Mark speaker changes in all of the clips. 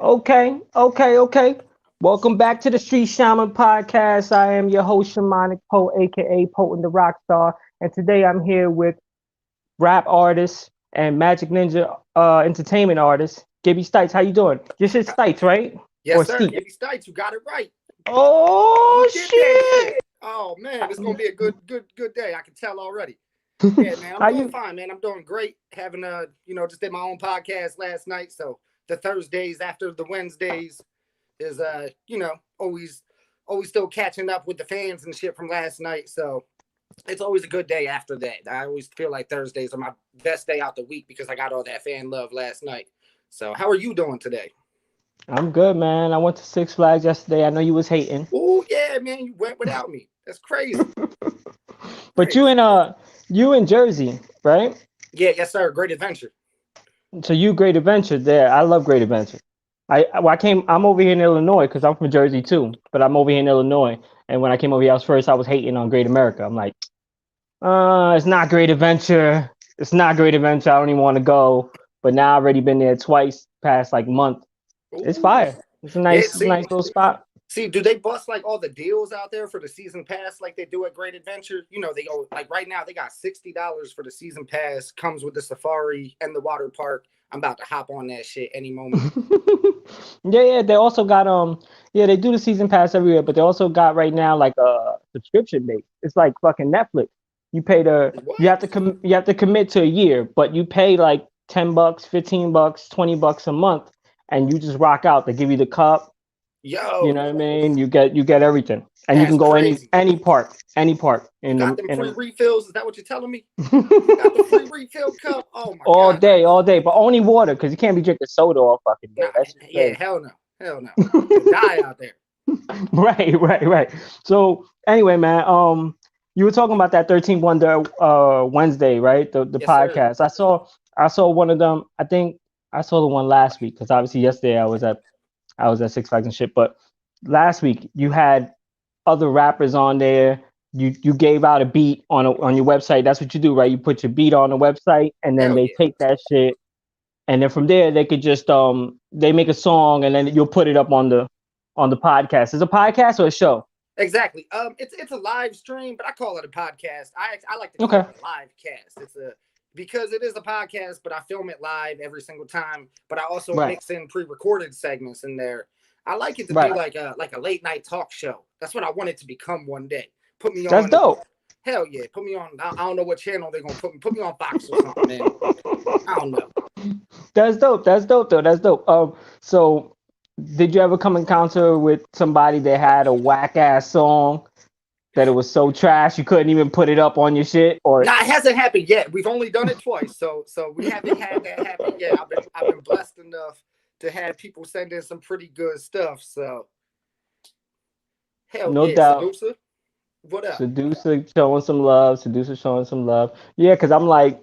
Speaker 1: Okay. Welcome back to the Street Shaman podcast. I am your host, Shamanic Poe, aka Potent the Rock Star, and today I'm here with rap artist and Magic Ninja entertainment artist, Gibby Stites. How you doing? This is Stites, right?
Speaker 2: Yes,
Speaker 1: Or
Speaker 2: sir.
Speaker 1: Steep?
Speaker 2: Gibby Stites, you got it right. You
Speaker 1: Oh
Speaker 2: did that
Speaker 1: shit!
Speaker 2: shit. Oh man, it's gonna be a good day. I can tell already. Yeah, man, I'm
Speaker 1: How
Speaker 2: doing
Speaker 1: you?
Speaker 2: fine, man. I'm doing great. Having just did my own podcast last night. So the Thursdays after the Wednesdays is always still catching up with the fans and shit from last night. So it's always a good day after that. I always feel like Thursdays are my best day out the week because I got all that fan love last night. So how are you doing today?
Speaker 1: I'm good, man. I went to Six Flags yesterday. I know you was hating,
Speaker 2: Oh yeah, man, you went without me. That's crazy.
Speaker 1: but you
Speaker 2: Crazy.
Speaker 1: in Jersey, right?
Speaker 2: Yeah, yes, sir. Great adventure.
Speaker 1: So you Great Adventure there. I love Great Adventure. I'm over here in Illinois because I'm from Jersey too, but I'm over here in Illinois. And when I came over here, I was hating on Great America. I'm like, it's not Great Adventure. It's not Great Adventure. I don't even want to go. But now I've already been there twice past like month. It's
Speaker 2: Ooh.
Speaker 1: fire.
Speaker 2: Yeah,
Speaker 1: It's a nice little spot.
Speaker 2: do they bust like all the deals out there for the season pass like they do at Great Adventure? You know, they go like right now they got $60 for the season pass, comes with the safari and the water park. I'm about to hop on that shit any moment.
Speaker 1: Yeah. They also got yeah, they do the season pass every year, but they also got right now like a subscription base. It's like fucking Netflix.
Speaker 2: What?
Speaker 1: You have to commit to a year, but you pay like $10, $15, $20 a month, and you just rock out. They give you the cup, you
Speaker 2: Yo,
Speaker 1: know what I mean? You get everything. And you can
Speaker 2: that's
Speaker 1: go
Speaker 2: crazy.
Speaker 1: any park
Speaker 2: You
Speaker 1: in
Speaker 2: got
Speaker 1: the
Speaker 2: them
Speaker 1: in
Speaker 2: free
Speaker 1: the
Speaker 2: refills? Is that what you're telling me? You got the free refill cup? Oh my god.
Speaker 1: all day, but only water because you can't be drinking soda all fucking day.
Speaker 2: Nah,
Speaker 1: That's just
Speaker 2: yeah,
Speaker 1: crazy.
Speaker 2: hell no. Hell no. You'll die out there.
Speaker 1: Right. So anyway, man, you were talking about that 13 Wonder Wednesday, right? The
Speaker 2: Yes, sir.
Speaker 1: podcast. I saw one of them. I think I saw the one last week because obviously yesterday I was at Six Flags and shit. But last week you had other rappers on there. You gave out a beat on your website. That's what you do, right? You put your beat on the website, and then
Speaker 2: Hell
Speaker 1: they
Speaker 2: yeah.
Speaker 1: take that shit, and then from there they could just they make a song, and then you'll put it up on the podcast. Is it a podcast or a show?
Speaker 2: Exactly. It's a live stream, but I call it a podcast. I like to call
Speaker 1: Okay.
Speaker 2: it a live cast. It's a because it is a podcast, but I film it live every single time. But I also
Speaker 1: Right.
Speaker 2: mix in pre-recorded segments in there. I like it to be
Speaker 1: Right.
Speaker 2: like a late night talk show. That's what I want it to become one day. Put me
Speaker 1: That's
Speaker 2: on.
Speaker 1: dope.
Speaker 2: Hell yeah, put me on. I don't know what channel they're gonna put me. Put me on Fox or something, man. I don't know.
Speaker 1: That's dope. That's dope though. That's dope. So did you ever come encounter with somebody that had a whack ass song that it was so trash you couldn't even put it up on your shit? Or
Speaker 2: Nah, it hasn't happened yet. We've only done it twice, so we haven't had that happen yet. I've been blessed enough to have people send in some pretty good stuff. So hell
Speaker 1: no
Speaker 2: yeah,
Speaker 1: doubt,
Speaker 2: Seducer, what up?
Speaker 1: Seducer showing some love. Yeah, because I'm like,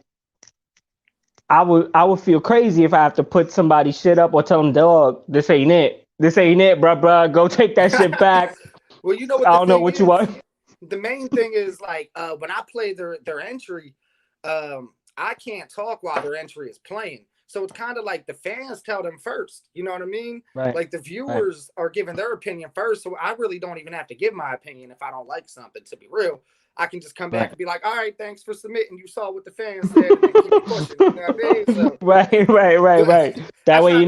Speaker 1: I would feel crazy if I have to put somebody's shit up or tell them, dog, this ain't it. This ain't it, bruh. Go take that shit back.
Speaker 2: Well, you know what
Speaker 1: I
Speaker 2: the
Speaker 1: don't know
Speaker 2: thing
Speaker 1: what you
Speaker 2: is.
Speaker 1: want.
Speaker 2: The main thing is like when I play their entry, I can't talk while their entry is playing. So it's kind of like the fans tell them first. You know what I mean?
Speaker 1: Right.
Speaker 2: Like the
Speaker 1: Right.
Speaker 2: viewers are giving their opinion first. So I really don't even have to give my opinion if I don't like something, to be real. I can just come back
Speaker 1: Right.
Speaker 2: and be like, all right, thanks for submitting. You saw what the fans said and then keep it pushing. You know what I mean? So, but
Speaker 1: Right.
Speaker 2: I
Speaker 1: That way
Speaker 2: try to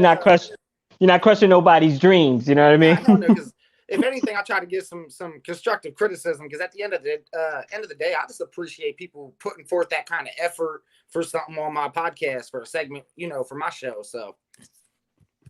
Speaker 1: you're not crushing nobody's dreams. You know what I
Speaker 2: nah, hell no,
Speaker 1: mean?
Speaker 2: because if anything, I try to give some constructive criticism because at the end of the day, I just appreciate people putting forth that kind of effort for something on my podcast for a segment, for my show. So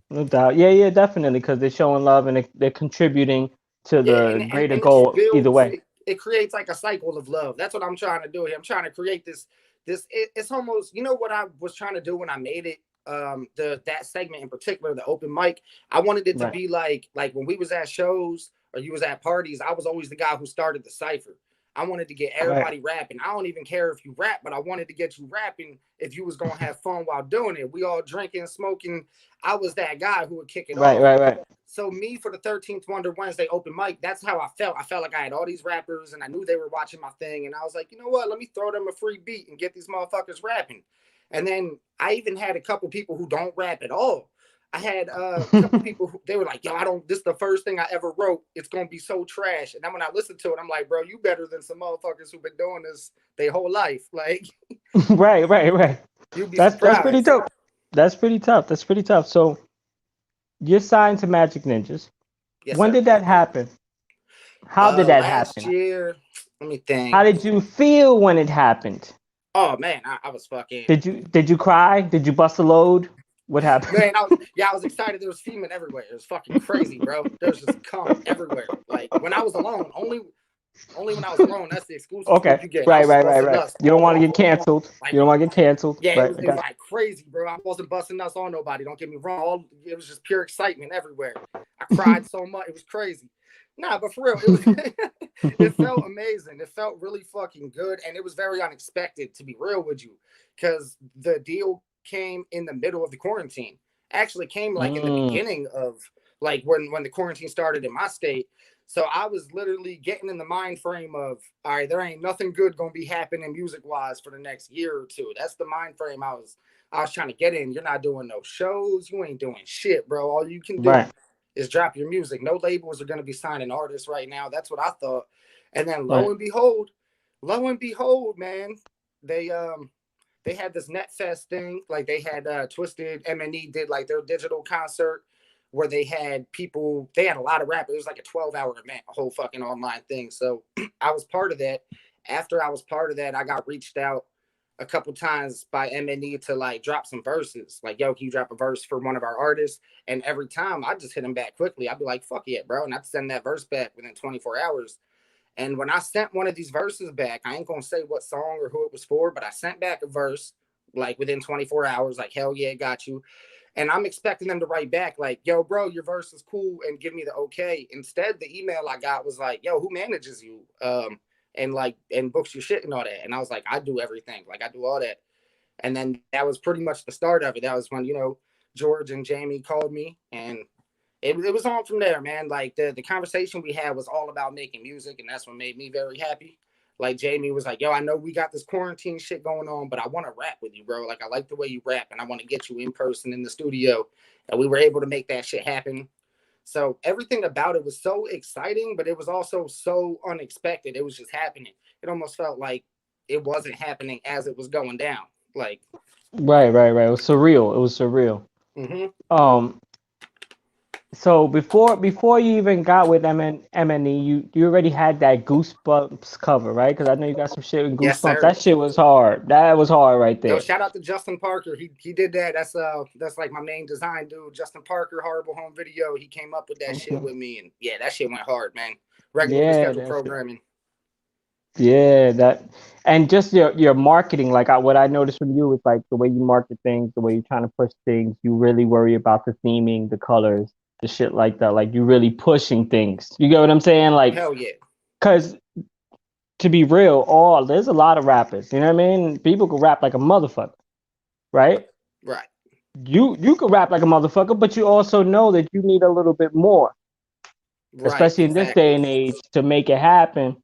Speaker 1: No doubt. Yeah, definitely. Because they're showing love and they're contributing to
Speaker 2: yeah,
Speaker 1: the
Speaker 2: and
Speaker 1: greater
Speaker 2: and it just
Speaker 1: goal either
Speaker 2: builds.
Speaker 1: way.
Speaker 2: It creates like a cycle of love. That's what I'm trying to do here. I'm trying to create it's almost what I was trying to do when I made it. That segment in particular, the open mic, I wanted it to
Speaker 1: Right.
Speaker 2: be like when we was at shows or you was at parties, I was always the guy who started the cipher. I wanted to get
Speaker 1: Right.
Speaker 2: everybody rapping. I don't even care if you rap, but I wanted to get you rapping if you was gonna have fun while doing it. We all drinking, smoking. I was that guy who would kick it
Speaker 1: Right.
Speaker 2: off.
Speaker 1: Right. Right.
Speaker 2: So me for the 13th Wonder Wednesday open mic, that's how I felt. I felt like I had all these rappers and I knew they were watching my thing. And I was like, you know what? Let me throw them a free beat and get these motherfuckers rapping. And then I even had a couple people who don't rap at all. I had a couple people who, they were like, yo, I don't, this is the first thing I ever wrote. It's going to be so trash. And then when I listened to it, I'm like, bro, you better than some motherfuckers who've been doing this their whole life. Like,
Speaker 1: Right, right, right.
Speaker 2: you'd be
Speaker 1: That's pretty
Speaker 2: surprised.
Speaker 1: dope. That's pretty tough. That's pretty tough. So you're signed to Magic Ninjas.
Speaker 2: Yes,
Speaker 1: When
Speaker 2: sir.
Speaker 1: did that happen? How did that
Speaker 2: Last
Speaker 1: happen?
Speaker 2: year, let me
Speaker 1: How
Speaker 2: think.
Speaker 1: did you feel when it happened?
Speaker 2: Oh man, I was fucking
Speaker 1: Did you cry? Did you bust a load? What happened?
Speaker 2: man. I was excited. There was semen everywhere. It was fucking crazy, bro. There was just cum everywhere. Like when I was alone, only when I was alone. That's the exclusive scoop
Speaker 1: Okay.
Speaker 2: you get. And I
Speaker 1: Right,
Speaker 2: was just
Speaker 1: right, right,
Speaker 2: busting
Speaker 1: right.
Speaker 2: nuts
Speaker 1: You don't want to
Speaker 2: all
Speaker 1: get canceled.
Speaker 2: like
Speaker 1: You don't want to get canceled.
Speaker 2: yeah.
Speaker 1: Right.
Speaker 2: It was like crazy, bro. I wasn't busting nuts on nobody. Don't get me wrong. It was just pure excitement everywhere. I cried so much. It was crazy. Nah, but for real, it was it felt amazing. It felt really fucking good, and it was very unexpected, to be real with you, because the deal came in the middle of the quarantine. Actually, came like in the
Speaker 1: Mm,
Speaker 2: beginning of like when the quarantine started in my state. So I was literally getting in the mind frame of, all right, there ain't nothing good gonna be happening music wise for the next year or two. That's the mind frame I was trying to get in. You're not doing no shows. You ain't doing shit, bro. All you can do
Speaker 1: right.
Speaker 2: is drop your music. No labels are going to be signing artists right now. That's what I thought. And then
Speaker 1: Right.
Speaker 2: lo and behold, man, they they had this NetFest thing. Like they had Twisted MNE did like their digital concert where they had people. They had a lot of rappers. It was like a 12-hour event, a whole fucking online thing. So I was part of that. After I was part of that, I got reached out a couple times by MNE to like drop some verses. Like, yo, can you drop a verse for one of our artists? And every time I just hit him back quickly. I'd be like, fuck yeah, bro. And I'd send that verse back within 24 hours. And when I sent one of these verses back, I ain't gonna say what song or who it was for, but I sent back a verse like within 24 hours, like, hell yeah, got you. And I'm expecting them to write back like, yo, bro, your verse is cool and give me the okay. Instead, the email I got was like, yo, who manages you? And like and books your shit and all that. And I was like, I do everything. Like I do all that. And then that was pretty much the start of it. That was when, George and Jamie called me and it was on from there, man. Like the conversation we had was all about making music, and that's what made me very happy. Like Jamie was like, yo, I know we got this quarantine shit going on, but I want to rap with you, bro. Like I like the way you rap and I want to get you in person in the studio. And we were able to make that shit happen. So everything about it was so exciting, but it was also so unexpected. It was just happening. It almost felt like it wasn't happening as it was going down. Like,
Speaker 1: Right, right, right. It was surreal. It was surreal.
Speaker 2: mm-hmm.
Speaker 1: Um, so before you even got with MNE, you already had that Goosebumps cover, right? Because I know you got some shit with
Speaker 2: Yes,
Speaker 1: Goosebumps.
Speaker 2: sir.
Speaker 1: That shit was hard. That was hard right
Speaker 2: Yo,
Speaker 1: there.
Speaker 2: shout out to Justin Parker. He did that. That's like my main design dude. Justin Parker, Horrible Home Video. He came up with that shit
Speaker 1: Okay.
Speaker 2: with me, and yeah, that shit went hard, man. Regularly
Speaker 1: Yeah,
Speaker 2: scheduled
Speaker 1: that's it.
Speaker 2: programming.
Speaker 1: Yeah, that and just your marketing. Like what I noticed from you is like the way you market things, the way you're trying to push things. You really worry about the theming, the colors, the shit like that. Like you really pushing things. You get what I'm saying? Like,
Speaker 2: Hell yeah.
Speaker 1: cause to be real, there's a lot of rappers. You know what I mean? People can rap like a motherfucker, right?
Speaker 2: Right.
Speaker 1: You can rap like a motherfucker, but you also know that you need a little bit more,
Speaker 2: Right.
Speaker 1: especially in this day
Speaker 2: Exactly.
Speaker 1: and age, to make it happen.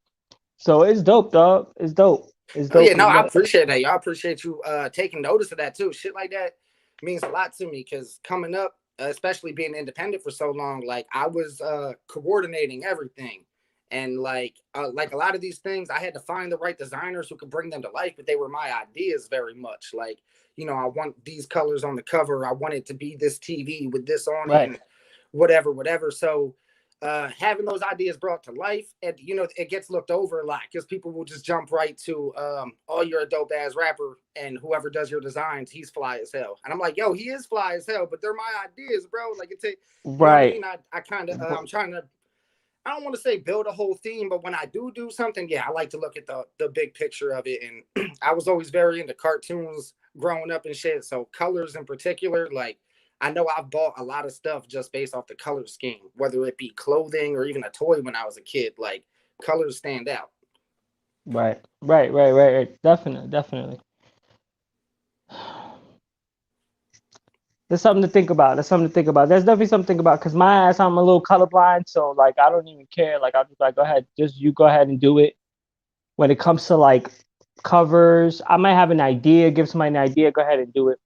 Speaker 1: So it's dope, dog. It's dope. It's
Speaker 2: Oh yeah.
Speaker 1: dope.
Speaker 2: No, I appreciate that. Y'all appreciate you taking notice of that too. Shit like that means a lot to me because coming up, especially being independent for so long, like I was coordinating everything. And like a lot of these things, I had to find the right designers who could bring them to life, but they were my ideas very much. Like, I want these colors on the cover. I want it to be this TV with this on it
Speaker 1: Right.
Speaker 2: and whatever, whatever. So having those ideas brought to life, and it gets looked over a lot because people will just jump right to, oh, you're a dope ass rapper, and whoever does your designs, he's fly as hell. And I'm like, yo, he is fly as hell, but they're my ideas, bro. Like you know what I
Speaker 1: Right.
Speaker 2: mean? I kind of, I'm trying to, I don't want to say build a whole theme, but when I do something, yeah, I like to look at the big picture of it. And I was always very into cartoons growing up and shit. So colors in particular, like I know I've bought a lot of stuff just based off the color scheme, whether it be clothing or even a toy when I was a kid. Like colors stand out.
Speaker 1: Right. Right. Right. Right. Right. Definitely. Definitely. There's something to think about. There's something to think about. There's definitely something to think about because my ass, I'm a little colorblind, so like I don't even care. Like I'm just like, go ahead, just you go ahead and do it. When it comes to like covers, I might have an idea, give somebody an idea, go ahead and do it.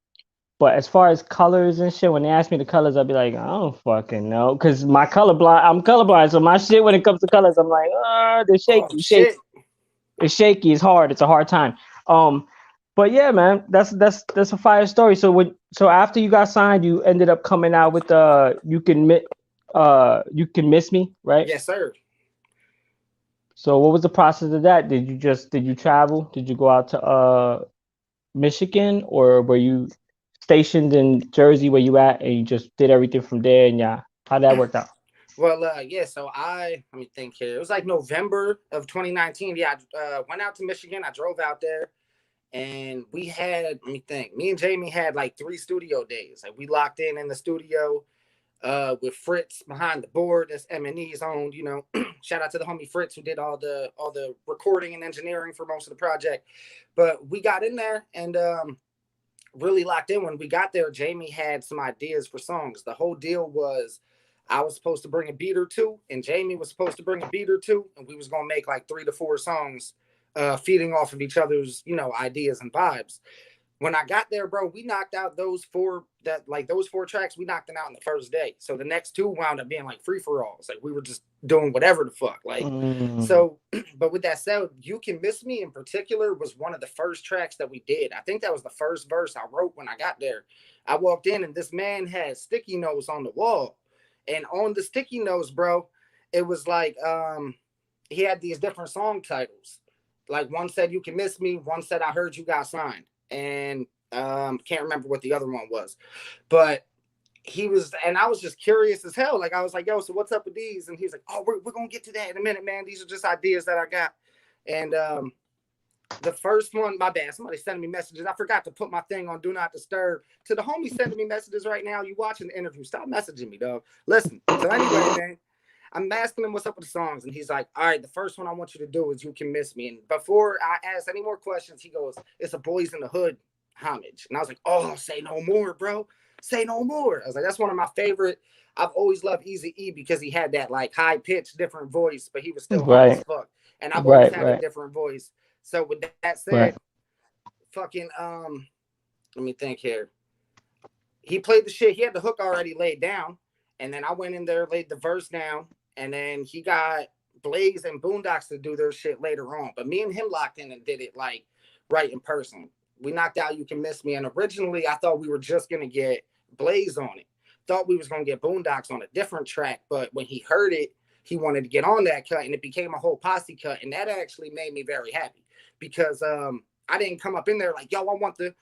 Speaker 1: But as far as colors and shit, when they ask me the colors, I'll be like, I don't fucking know, because I'm colorblind, so my shit when it comes to colors, I'm like, they're
Speaker 2: Oh
Speaker 1: shaky, shaky.
Speaker 2: shit.
Speaker 1: It's shaky. It's hard. It's a hard time. Um, but yeah, man, that's a fire story. So after you got signed, you ended up coming out with you can miss me, right?
Speaker 2: Yes, sir.
Speaker 1: So what was the process of that? Did you travel? Did you go out to Michigan, or were you stationed in Jersey where you at, and you just did everything from there? And yeah, how that worked out?
Speaker 2: Well, yeah. So let me think here. It was like November of 2019. Yeah, I went out to Michigan. I drove out there, and we had. Let me think. Me and Jamie had like 3 studio days. Like we locked in the studio with Fritz behind the board. That's M&E's owned. You know, shout out to the homie Fritz who did all the recording and engineering for most of the project. But we got in there and really locked in. When we got there, Jamie had some ideas for songs. The whole deal was I was supposed to bring a beat or two, and Jamie was supposed to bring a beat or two, and we was gonna make like 3 to 4 songs, feeding off of each other's, ideas and vibes. When I got there, bro, we knocked out those 4 tracks. We knocked them out in the first day. So the next 2 wound up being like free for alls. Like we were just doing whatever the fuck. Like
Speaker 1: Mm.
Speaker 2: so. But with that said, "You Can Miss Me" in particular was one of the first tracks that we did. I think that was the first verse I wrote when I got there. I walked in and this man had sticky notes on the wall, and on the sticky notes, bro, it was like he had these different song titles. Like one said "You Can Miss Me," one said "I Heard You Got Signed," and can't remember what the other one was. But I was just curious as hell. Like I was like, "Yo, so what's up with these?" And he's like, "Oh, we're gonna get to that in a minute, man. These are just ideas that I got." And the first one, my bad. Somebody sending me messages. I forgot to put my thing on Do Not Disturb. To the homie sending me messages right now, you watching the interview, stop messaging me, dog. Listen. So anyway, man, I'm asking him what's up with the songs, and he's like, "All right, the first one I want you to do is You Can Miss Me." And before I ask any more questions, he goes, "It's a Boys in the Hood homage." And I was like, "Oh, say no more, bro. Say no more." I was like, "That's one of my favorite." I've always loved Easy E because he had that like high pitched, different voice, but he was still humble as
Speaker 1: Right,
Speaker 2: fuck. And I've always
Speaker 1: right,
Speaker 2: had a
Speaker 1: right,
Speaker 2: different voice. So with that said,
Speaker 1: right.
Speaker 2: fucking let me think here. He played the shit. He had the hook already laid down, and then I went in there, laid the verse down, and then he got Blaze and Boondocks to do their shit later on. But me and him locked in and did it like right in person. We knocked out You Can Miss Me, and originally I thought we were just gonna get Blaze on it. Thought we was gonna get Boondocks on a different track, but when he heard it, he wanted to get on that cut, and it became a whole posse cut, and that actually made me very happy because I didn't come up in there like, "Yo, I want the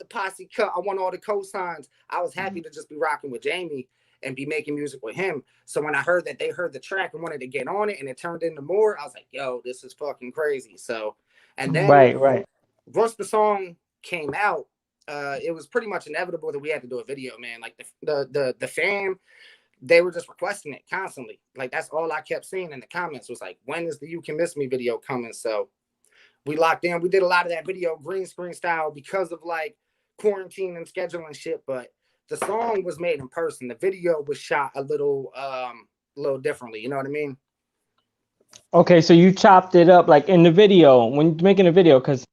Speaker 2: posse cut. I want all the cosigns." I was happy to just be rocking with Jamie and be making music with him. So when I heard that they heard the track and wanted to get on it and it turned into more, I was like, "Yo, this is fucking crazy." So, and then
Speaker 1: Right, right.
Speaker 2: once the song came out, it was pretty much inevitable that we had to do a video, man. Like the fan, they were just requesting it constantly. Like that's all I kept seeing in the comments was like, "When is the You Can Miss Me video coming?" So we locked in. We did a lot of that video green screen style because of like quarantine and scheduling shit. But the song was made in person. The video was shot a little differently. You know what I mean?
Speaker 1: Okay, so you chopped it up like in the video when you're making a video, because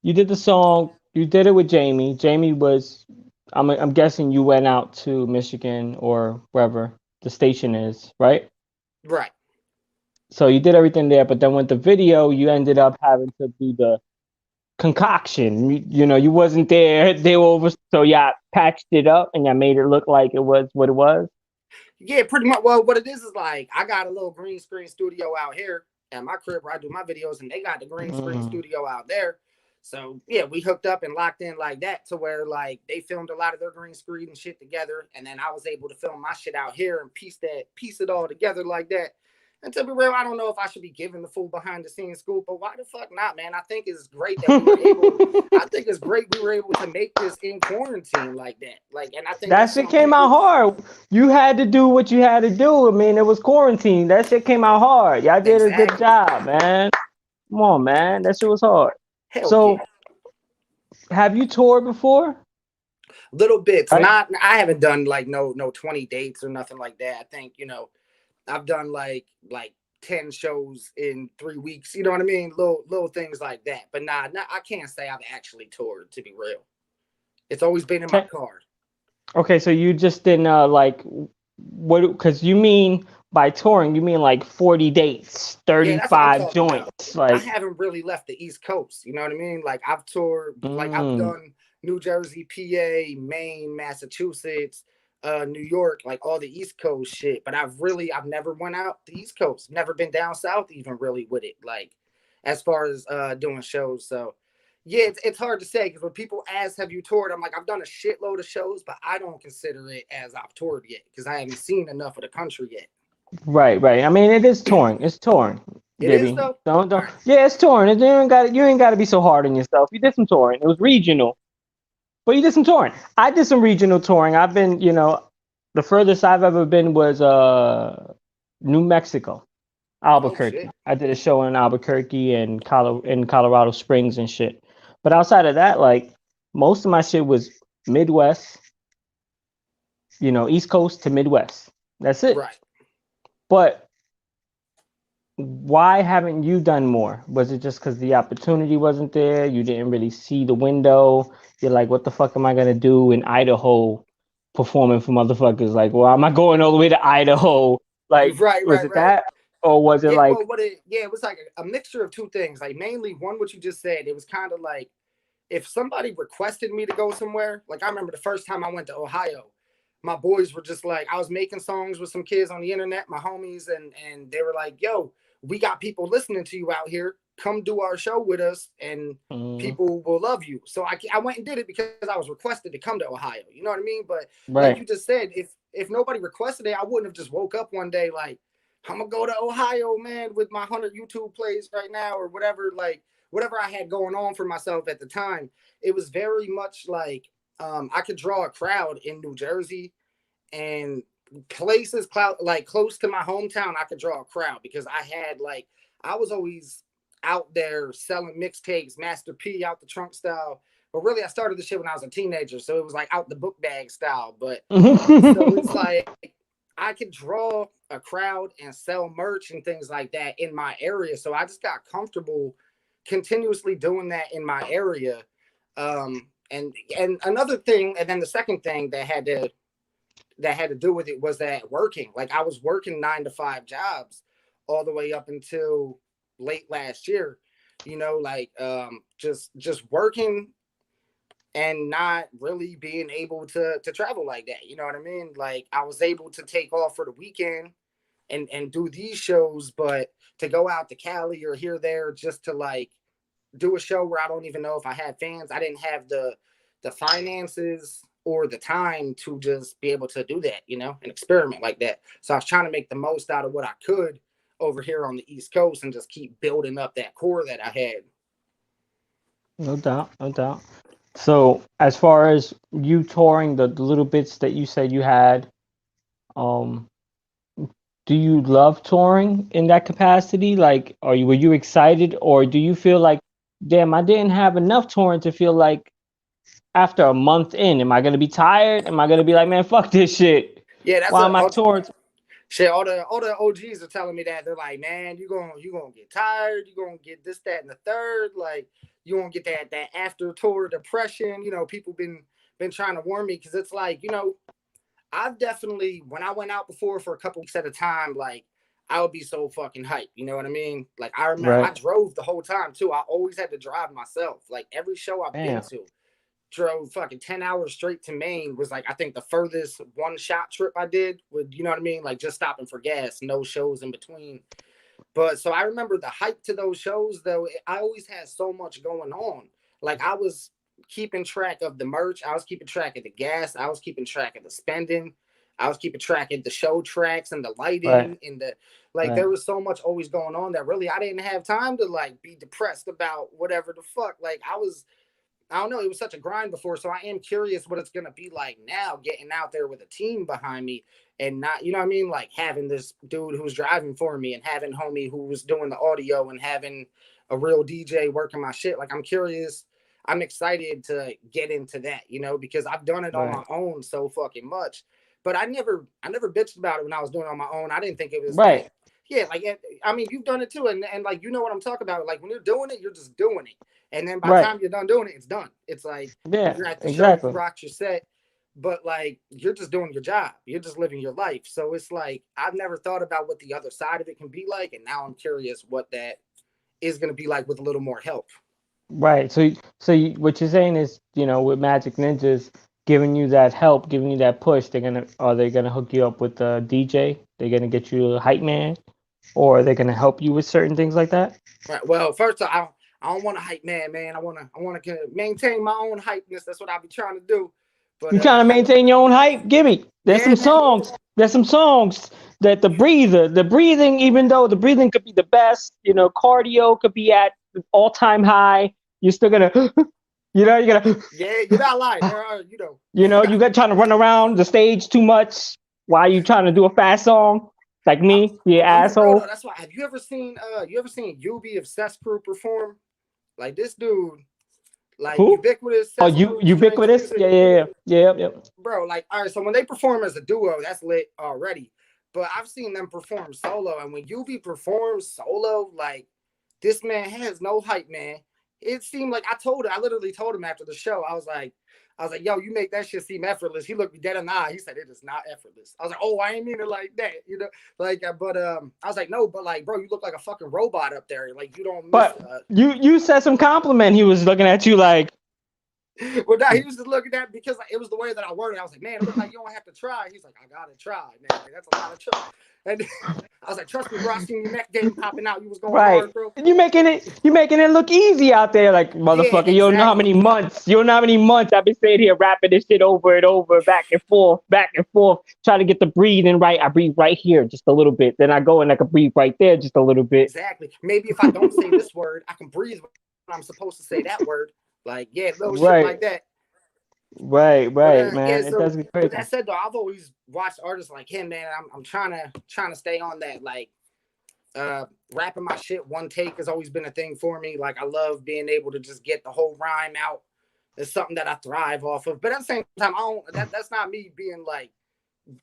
Speaker 1: you did the song, you did it with Jamie. Jamie was, I'm guessing you went out to Michigan or wherever the station is, right?
Speaker 2: Right.
Speaker 1: So you did everything there, but then with the video, you ended up having to do the concoction. You wasn't there. They were over, so y'all patched it up and y'all made it look like it was what it was.
Speaker 2: Yeah, pretty much. Well, what it is like I got a little green screen studio out here at my crib where I do my videos, and they got the green screen
Speaker 1: Mm.
Speaker 2: studio out there. So yeah, we hooked up and locked in like that to where like they filmed a lot of their green screen and shit together, and then I was able to film my shit out here and piece it all together like that. And to be real, I don't know if I should be giving the full behind the scenes scoop, but why the fuck not, man? I think it's great that we were able. I think it's great we were able to make this in quarantine like that. Like, and I think
Speaker 1: That
Speaker 2: that
Speaker 1: shit
Speaker 2: some
Speaker 1: came out
Speaker 2: people.
Speaker 1: hard. You had to do what you had to do. I mean, it was quarantine. That shit came out hard. Y'all did a good
Speaker 2: Exactly.
Speaker 1: job, man. Come on, man. That shit was hard.
Speaker 2: Hell
Speaker 1: So,
Speaker 2: yeah.
Speaker 1: have you toured before?
Speaker 2: Little bits.
Speaker 1: Right?
Speaker 2: Not I haven't done like no 20 dates or nothing like that. I think, I've done like 10 shows in 3 weeks. You know what I mean? Little things like that. But nah, I can't say I've actually toured to be real. It's always been in my
Speaker 1: Okay.
Speaker 2: car.
Speaker 1: Okay, so you just didn't like what? Because you mean by touring, you mean like 40 dates,
Speaker 2: Yeah, that's what I'm
Speaker 1: 35
Speaker 2: talking about.
Speaker 1: joints,
Speaker 2: I
Speaker 1: like.
Speaker 2: haven't really left the East Coast. You know what I mean? Like I've toured, like I've
Speaker 1: Mm,
Speaker 2: done New Jersey, PA, Maine, Massachusetts, New York, like all the East Coast shit. But I've never went out the East Coast. Never been down south even really with it. Like as far as doing shows. So yeah, it's hard to say because when people ask, "Have you toured?" I'm like, I've done a shitload of shows, but I don't consider it as I've toured yet because I haven't seen enough of the country yet.
Speaker 1: right, right. I mean, it is touring. It's touring,
Speaker 2: It is
Speaker 1: Gibby.
Speaker 2: though. All
Speaker 1: Don't.
Speaker 2: right.
Speaker 1: Yeah, it's touring. You ain't got to be so hard on yourself. You did some touring. It was regional, but you did some touring. I did some regional touring. I've been, the furthest I've ever been was New Mexico,
Speaker 2: Oh
Speaker 1: Albuquerque.
Speaker 2: shit.
Speaker 1: I did a show in Albuquerque and Colorado Springs and shit. But outside of that, like most of my shit was Midwest, East Coast to Midwest. That's it.
Speaker 2: Right.
Speaker 1: But why haven't you done more? Was it just because the opportunity wasn't there? You didn't really see the window? You're like, what the fuck am I gonna do in Idaho performing for motherfuckers? Like, well, am I going all the way to Idaho? Like,
Speaker 2: Right,
Speaker 1: was
Speaker 2: right,
Speaker 1: it
Speaker 2: right.
Speaker 1: that? Or was it
Speaker 2: Yeah,
Speaker 1: like,
Speaker 2: well, it was like a mixture of two things. Like mainly one, what you just said, it was kind of like if somebody requested me to go somewhere. Like I remember the first time I went to Ohio, my boys were just like, I was making songs with some kids on the internet, my homies, and they were like, "Yo, we got people listening to you out here. Come do our show with us, and
Speaker 1: mm,
Speaker 2: people will love you." So I went and did it because I was requested to come to Ohio. You know what I mean? But like
Speaker 1: right?
Speaker 2: you just said, if nobody requested it, I wouldn't have just woke up one day like I'm gonna go to Ohio, man, with my 100 YouTube plays right now or whatever. Like whatever I had going on for myself at the time, it was very much like I could draw a crowd in New Jersey and places like close to my hometown. I could draw a crowd because I was always out there selling mixtapes, Master P out the trunk style. But really, I started the shit when I was a teenager, so it was like out the book bag style. But so it's like I could draw a crowd and sell merch and things like that in my area. So I just got comfortable continuously doing that in my area. And another thing, and then the second thing that had to do with it was that working. Like I was working 9 to 5 jobs all the way up until late last year. Like just working and not really being able to travel like that. You know what I mean? Like I was able to take off for the weekend and do these shows, but to go out to Cali or here there just to like do a show where I don't even know if I had fans. I didn't have the finances or the time to just be able to do that, and experiment like that. So I was trying to make the most out of what I could over here on the East Coast and just keep building up that core that I had.
Speaker 1: No doubt, no doubt. So, as far as you touring, the little bits that you said you had, um, do you love touring in that capacity? Like, were you excited, or do you feel like, damn, I didn't have enough touring to feel like after a month in, am I gonna be tired? Am I gonna be like, man, fuck this shit?
Speaker 2: Yeah, that's
Speaker 1: Why
Speaker 2: a
Speaker 1: am I touring?
Speaker 2: shit. All the OGs are telling me that they're like, man, you gonna get tired. You gonna get this, that, and the third. Like you gonna get that after tour depression. People been trying to warn me because it's like I've definitely when I went out before for a couple weeks at a time, like I would be so fucking hyped. You know what I mean? Like I remember I
Speaker 1: Right.
Speaker 2: drove the whole time too. I always had to drive myself. Like every show I've been
Speaker 1: Damn.
Speaker 2: to, drove fucking 10 hours straight to Maine was like I think the furthest one shot trip I did with you know what I mean, like just stopping for gas, no shows in between. But so I remember the hype to those shows though. I always had so much going on. Like I was keeping track of the merch, I was keeping track of the gas, I was keeping track of the spending, I was keeping track of the show tracks and the
Speaker 1: Right.
Speaker 2: lighting and the like
Speaker 1: Right.
Speaker 2: there was so much always going on that really I didn't have time to like be depressed about whatever the fuck. Like I don't know. It was such a grind before, so I am curious what it's gonna be like now, getting out there with a team behind me, and not, you know what I mean, like having this dude who's driving for me, and having homie who was doing the audio, and having a real DJ working my shit. Like I'm curious. I'm excited to get into that, because I've done it on my
Speaker 1: Right.
Speaker 2: own so fucking much. But I never bitched about it when I was doing it on my own. I didn't think it was that
Speaker 1: Right.
Speaker 2: Yeah, like I mean, you've done it too, and like you know what I'm talking about. Like when you're doing it, you're just doing it, and then by the
Speaker 1: Right.
Speaker 2: time you're done doing it, it's done. It's like
Speaker 1: Yeah,
Speaker 2: you're at the show, you
Speaker 1: exactly.
Speaker 2: rocked your set, but like you're just doing your job. You're just living your life. So it's like I've never thought about what the other side of it can be like, and now I'm curious what that is going to be like with a little more help.
Speaker 1: Right. What you're saying is, with Magic Ninjas giving you that help, giving you that push, are they gonna hook you up with a DJ? They're gonna get you a hype man, or are they gonna help you with certain things like that?
Speaker 2: Right. Well, first of all, I don't want to hype man. I want to maintain my own hypeness. That's what I be trying to do. But
Speaker 1: You trying to
Speaker 2: I
Speaker 1: maintain your own hype? Gibby. There's
Speaker 2: yeah,
Speaker 1: some
Speaker 2: man.
Speaker 1: songs. There's some songs that the breathing, even though the breathing could be the best, cardio could be at all time high. You're still gonna, you're gonna,
Speaker 2: Yeah, you're not lying. There are,
Speaker 1: you got trying to run around the stage too much while you trying to do a fast song, like
Speaker 2: I,
Speaker 1: me, you
Speaker 2: I'm gonna be real though.
Speaker 1: asshole.
Speaker 2: That's why. Have you ever seen Yubi of Cess Crew perform? Like this dude, like
Speaker 1: Who?
Speaker 2: ubiquitous
Speaker 1: Oh,
Speaker 2: Cess Crew strength
Speaker 1: ubiquitous?
Speaker 2: music.
Speaker 1: Yeah, yeah, yeah, yeah, yeah.
Speaker 2: Bro, like, all right, so when they perform as a duo, that's lit already. But I've seen them perform solo, and when Yubi performs solo, like this man has no hype, man. It seemed like I literally told him after the show, I was like, yo, you make that shit seem effortless. He looked me dead in the eye. He said, it is not effortless. I was like, oh, I ain't mean it like that, but I was like, no, but like, bro, you look like a fucking robot up there. Like, you don't miss.
Speaker 1: But you said some compliment. He was looking at you like,
Speaker 2: Well, now he was just looking at because like, it was the way that I worded it. I was like, man, it looked like you don't have to try. He's like, I gotta try, man. Like, that's a lot of try. And I was like, trust me, bro. I seen your neck game popping out. You was going
Speaker 1: right.
Speaker 2: hard, bro.
Speaker 1: You making it look easy out there, like
Speaker 2: Yeah,
Speaker 1: motherfucker. You don't know how
Speaker 2: exactly.
Speaker 1: many months. You don't know how many months I've been sitting here rapping this shit over and over, back and forth, trying to get the breathing right. I breathe right here just a little bit, then I go and I can breathe right there just a little bit.
Speaker 2: Exactly. Maybe if I don't say this word, I can breathe when I'm supposed to say that word. Like, yeah, little shit
Speaker 1: Right,
Speaker 2: like that. But
Speaker 1: right,
Speaker 2: yeah,
Speaker 1: man. It
Speaker 2: so
Speaker 1: does get
Speaker 2: with
Speaker 1: crazy.
Speaker 2: that said though, I've always watched artists like him, man. I'm trying to stay on that. Like rapping my shit one take has always been a thing for me. Like I love being able to just get the whole rhyme out. It's something that I thrive off of. But at the same time, I don't that's not me being like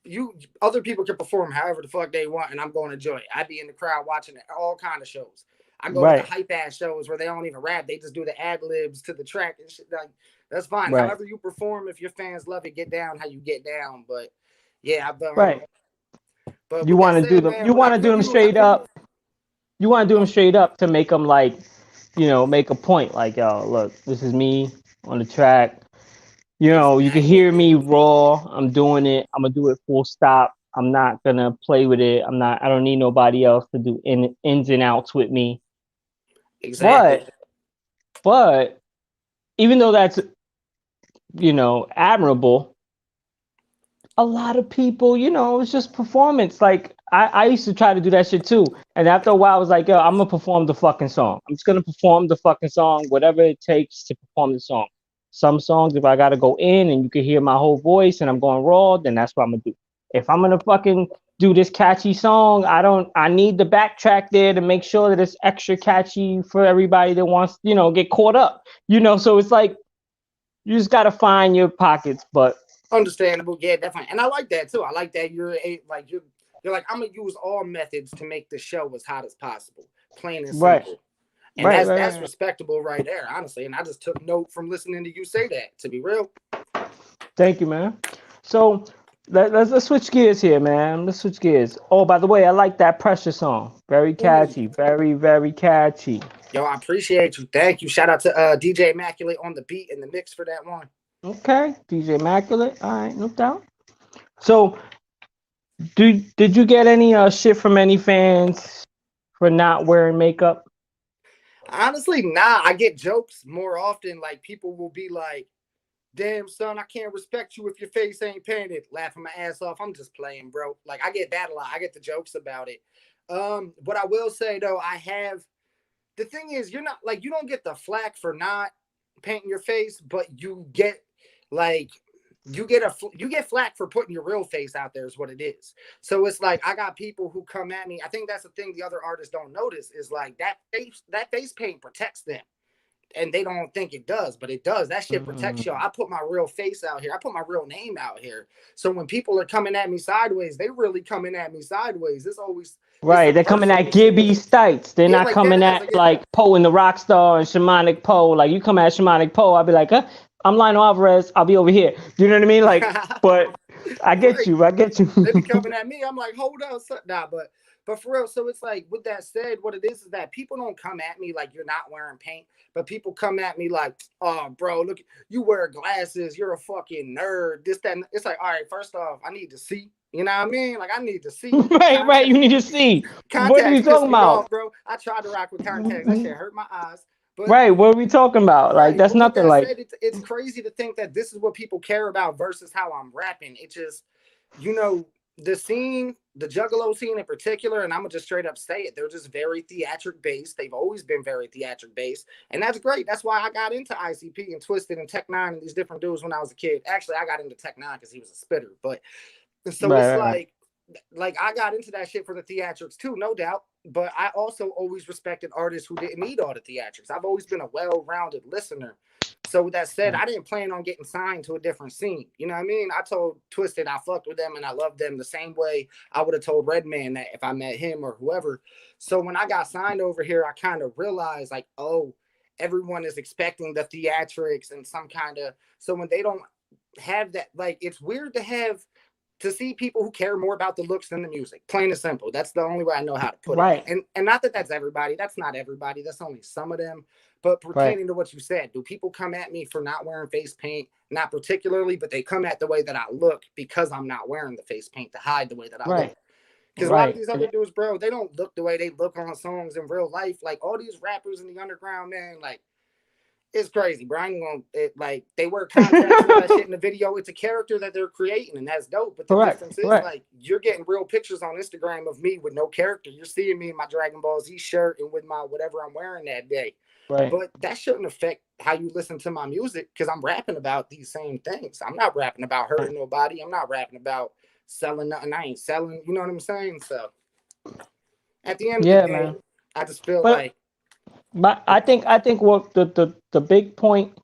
Speaker 2: you other people can perform however the fuck they want and I'm going to enjoy it. I'd be in the crowd watching all kind of shows. I go to the
Speaker 1: Right,
Speaker 2: hype ass shows where they don't even rap, they just do the ad libs to the track and shit. Like that's fine.
Speaker 1: right,
Speaker 2: However you perform, if your fans love it, get down how you get down. But yeah, I've
Speaker 1: right.
Speaker 2: but
Speaker 1: You
Speaker 2: with that
Speaker 1: want to do
Speaker 2: said,
Speaker 1: them.
Speaker 2: man,
Speaker 1: You
Speaker 2: when
Speaker 1: want to do them
Speaker 2: I
Speaker 1: straight
Speaker 2: preview
Speaker 1: up. You want to do them
Speaker 2: oh,
Speaker 1: straight up to make them like, make a point. Like, yo, look, this is me on the track. You can
Speaker 2: exactly.
Speaker 1: hear me raw. I'm doing it. I'm gonna do it full stop. I'm not gonna play with it. I don't need nobody else to do ins and outs with me.
Speaker 2: Exactly.
Speaker 1: But even though that's admirable, a lot of people, it's just performance. Like I used to try to do that shit too. And after a while I was like, yo, I'm gonna perform the fucking song. I'm just gonna perform the fucking song, whatever it takes to perform the song. Some songs, if I gotta go in and you can hear my whole voice and I'm going raw, then that's what I'm gonna do. If I'm gonna fucking do this catchy song, I need the backtrack there to make sure that it's extra catchy for everybody that wants, get caught up. So it's like you just gotta find your pockets, but
Speaker 2: Understandable. Yeah, definitely. And I like that too. I like that you're like, I'm gonna use all methods to make the show as hot as possible. Plain and
Speaker 1: right.
Speaker 2: simple. And
Speaker 1: Right, right,
Speaker 2: that's
Speaker 1: right.
Speaker 2: respectable right there, honestly. And I just took note from listening to you say that, to be real.
Speaker 1: Thank you, man. So let's switch gears here, man. Let's switch gears. Oh, by the way, I like that pressure song. Very
Speaker 2: Ooh.
Speaker 1: catchy. Very, very catchy.
Speaker 2: Yo, I appreciate you. Thank you. Shout out to DJ Immaculate on the beat and the mix for that one.
Speaker 1: Okay, DJ Immaculate. All right, no doubt. So, did you get any shit from any fans for not wearing makeup?
Speaker 2: Honestly, nah. I get jokes more often. Like people will be like, damn son, I can't respect you if your face ain't painted. Laughing my ass off. I'm just playing, bro. Like I get that a lot. I get the jokes about it. But I will say though, I have the thing is you're not like you don't get the flack for not painting your face, but like you get flack for putting your real face out there is what it is. So it's like I got people who come at me. I think that's the thing the other artists don't notice is like that face paint protects them. and they don't think it does, but it does. That shit protects y'all.
Speaker 1: Mm.
Speaker 2: I put my real face out here. I put my real name out here. So when people are coming at me sideways, they really coming at me sideways. It's
Speaker 1: Right,
Speaker 2: some
Speaker 1: they're coming at
Speaker 2: personal shit.
Speaker 1: Gibby Stites. They're
Speaker 2: Yeah,
Speaker 1: not
Speaker 2: like dead
Speaker 1: coming
Speaker 2: ass.
Speaker 1: at
Speaker 2: Like,
Speaker 1: like Poe and the Rockstar and Shamanic Poe. Like you come at Shamanic Poe, I'll be like, huh? I'm Lionel Alvarez. I'll be over here. You know what I mean? Like, but I get
Speaker 2: right.
Speaker 1: you. I get you.
Speaker 2: They be coming at me. I'm like, hold on, nah, but for real. So it's like, with that said, what it is that people don't come at me like you're not wearing paint, but people come at me like, oh, bro, look, you wear glasses, you're a fucking nerd. This, that. It's like, all right, first off, I need to see. You know what I mean? Like, I need to see.
Speaker 1: Right, right. You need to see. What are we
Speaker 2: Contacts piss
Speaker 1: talking
Speaker 2: me off,
Speaker 1: about?
Speaker 2: bro. I tried to rock with contacts. That shit hurt my eyes. But
Speaker 1: Right, what are we talking about? Like
Speaker 2: right.
Speaker 1: that's
Speaker 2: But with
Speaker 1: nothing
Speaker 2: that
Speaker 1: like
Speaker 2: said, it's crazy to think that this is what people care about versus how I'm rapping. It just, you know, the scene, the Juggalo scene in particular, and I'm gonna just straight up say it, they're just very theatric based. They've always been very theatric based, and that's great. That's why I got into ICP and Twisted and Tech Nine and these different dudes when I was a kid. Actually, I got into Tech Nine because he was a spitter, but so it's
Speaker 1: right, right,
Speaker 2: like I got into that shit for the theatrics too, no doubt. But I also always respected artists who didn't need all the theatrics. I've always been a well-rounded listener. So with that said,
Speaker 1: right.
Speaker 2: I didn't plan on getting signed to a different scene. You know what I mean? I told Twisted I fucked with them and I loved them the same way I would have told Redman that if I met him or whoever. So when I got signed over here, I kind of realized like, oh, everyone is expecting the theatrics and some kind of, so when they don't have that, like, it's weird to see people who care more about the looks than the music. Plain and simple. That's the only way I know how to put it.
Speaker 1: Right,
Speaker 2: And not that that's everybody. That's not everybody. That's only some of them. But
Speaker 1: right,
Speaker 2: pertaining to what you said, do people come at me for not wearing face paint? Not particularly, but they come at the way that I look because I'm not wearing the face paint to hide the way that I look.
Speaker 1: right,
Speaker 2: Because a lot of
Speaker 1: right.
Speaker 2: these other dudes, bro, they don't look the way they look on songs in real life. Like all these rappers in the underground, man, like it's crazy, bro. I ain't gonna like they wear contacts and all that shit in the video. It's a character that they're creating, and that's dope. But the
Speaker 1: Correct,
Speaker 2: difference is
Speaker 1: correct.
Speaker 2: like you're getting real pictures on Instagram of me with no character. You're seeing me in my Dragon Ball Z shirt and with my whatever I'm wearing that day.
Speaker 1: Right.
Speaker 2: But that shouldn't affect how you listen to my music because I'm rapping about these same things. I'm not rapping about hurting nobody. I'm not rapping about selling nothing. I ain't selling. You know what I'm saying? So at the end of the
Speaker 1: Yeah,
Speaker 2: day,
Speaker 1: man.
Speaker 2: I just feel
Speaker 1: But
Speaker 2: like
Speaker 1: I think what the big point